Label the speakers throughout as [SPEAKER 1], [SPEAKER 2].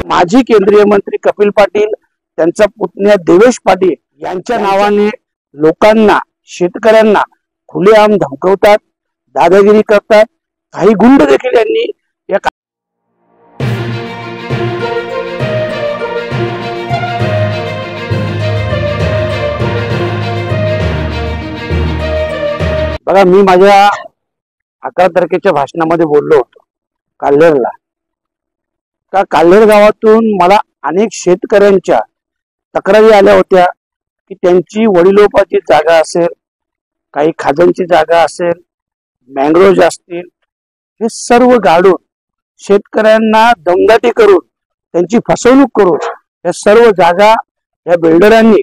[SPEAKER 1] माजी केंद्रीय मंत्री कपिल पाटील, त्यांचा पुतण्या देवेश पाटील यांच्या नावाने लोकांना, शेतकऱ्यांना खुलेआम धमकवतात, दादागिरी करतात. काही गुंड देखील यांनी या बघा, मी माझ्या 11 तारखेच्या भाषणामध्ये बोललो होतो काल्हेरला. का काल्हेर गावातून मला अनेक शेतकऱ्यांच्या तक्रारी आल्या होत्या की त्यांची वडिलोपाची जागा असेल, काही खाजणची जागा असेल, मँग्रोव्ज असतील, हे सर्व गाडून शेतकऱ्यांना दमदाटी करून त्यांची फसवणूक करून या सर्व जागा या बिल्डरांनी,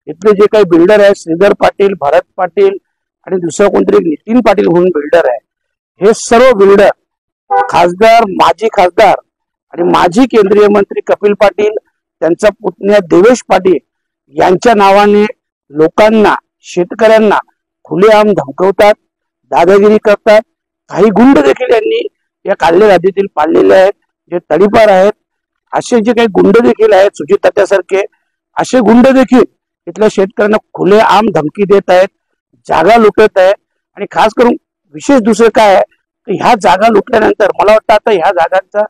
[SPEAKER 1] इथले जे काही बिल्डर आहेत, श्रीधर पाटील, भरत पाटील आणि दुसरा कोणतरी नितीन पाटील म्हणून बिल्डर आहे, हे सर्व बिल्डर खासदार, माजी खासदार आणि माजी केंद्रीय मंत्री कपिल पाटील, त्यांचा पुतण्या देवेश पाटील यांच्या नावाने लोकांना, शेतकऱ्यांना खुलेआम धमकवतात, दादागिरी करतात. काही गुंड देखील यांनी या काल्हेर हद्दीतील पाळलेले आहेत, जे तडीपार आहेत. असे जे काही गुंड देखील आहेत, सुजित तात्यासारखे असे गुंड देखील इथल्या शेतकऱ्यांना खुलेआम धमकी देत आहेत, जागा लुटत आहेत. आणि खास करून विशेष दुसरं काय आहे की ह्या जागा लुटल्यानंतर मला वाटतं आता ह्या जागांचा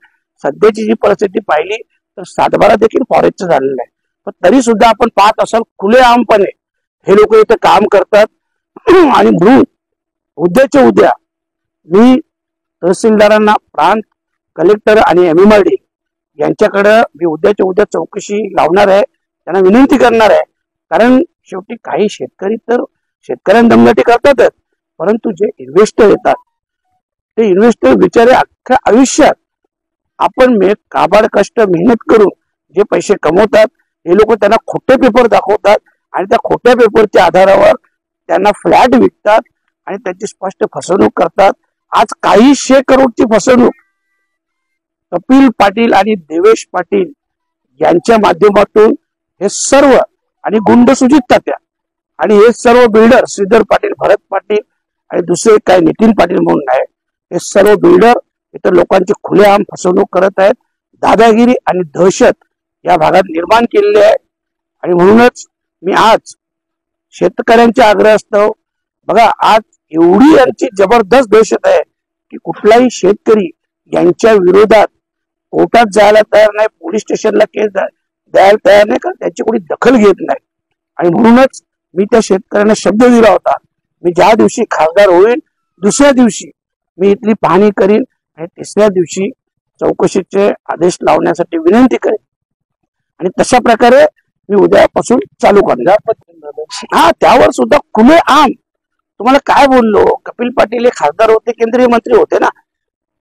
[SPEAKER 1] सध्याची जी परिस्थिती पाहिली तर 7-12 देखील फॉरेस्टचं झालेलं आहे. पण तरी सुद्धा आपण पाहत असाल खुलेआमपणे हे लोक इथं काम करतात. आणि म्हणून उद्याच्या उद्या मी तहसीलदारांना, प्रांत कलेक्टर आणि MMRD यांच्याकडे मी उद्याच्या उद्या चौकशी लावणार आहे, त्यांना विनंती करणार आहे. कारण शेवटी काही शेतकरी तर शेतकऱ्यांना दमदाटी करतातच, परंतु जे इन्व्हेस्टर येतात ते इन्व्हेस्टर बिचारे अख्ख्या आयुष्यात आपण काबाड कष्ट मेहनत करून जे पैसे कमवतात, हे लोक त्यांना खोटे पेपर दाखवतात आणि त्या खोट्या पेपरच्या आधारावर त्यांना फ्लॅट विकतात आणि त्याची स्पष्ट फसवणूक करतात. आज काही 100 करोडची फसवणूक कपिल पाटील आणि देवेश पाटील यांच्या माध्यमातून हे सर्व, आणि गुंड सुजित तात्या आणि हे सर्व बिल्डर श्रीधर पाटील, भरत पाटील आणि दुसरे काय नितीन पाटील म्हणून आहे, हे सर्व बिल्डर इतर लोकांची खुलेआम फसवणूक करत आहेत. दादागिरी आणि दहशत या भागात निर्माण केलेली आहे. आणि म्हणूनच मी आज शेतकऱ्यांच्या आग्रहास्तव, बघा आज एवढी यांची जबरदस्त दहशत आहे की कुठलाही शेतकरी यांच्या विरोधात कोर्टात जायला तयार नाही, पोलीस स्टेशनला केस द्यायला तयार नाही, कारण त्यांची कोणी दखल घेत नाही. आणि म्हणूनच मी त्या शेतकऱ्यांना शब्द दिला होता, मी ज्या दिवशी खासदार होईल दुसऱ्या दिवशी मी इथली पाहणी करीन आणि तिसऱ्या दिवशी चौकशीचे आदेश लावण्यासाठी विनंती करेन. आणि तशा प्रकारे मी उद्यापासून चालू करणार. हा, त्यावर सुद्धा खुलेआम तुम्हाला काय बोललो, कपिल पाटील हे खासदार होते, केंद्रीय मंत्री होते ना,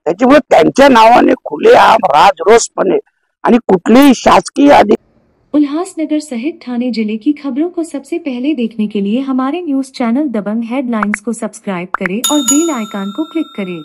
[SPEAKER 1] त्याच्यामुळे त्यांच्या नावाने खुलेआम राजरोसपणे आणि कुठलेही शासकीय
[SPEAKER 2] उल्हासनगर सहित ठाणे जिले की खबरों को सबसे पहले देखने के लिए हमारे न्यूज चैनल दबंग हेडलाइंस को सब्सक्राइब करें और बेल आइकन को क्लिक करें।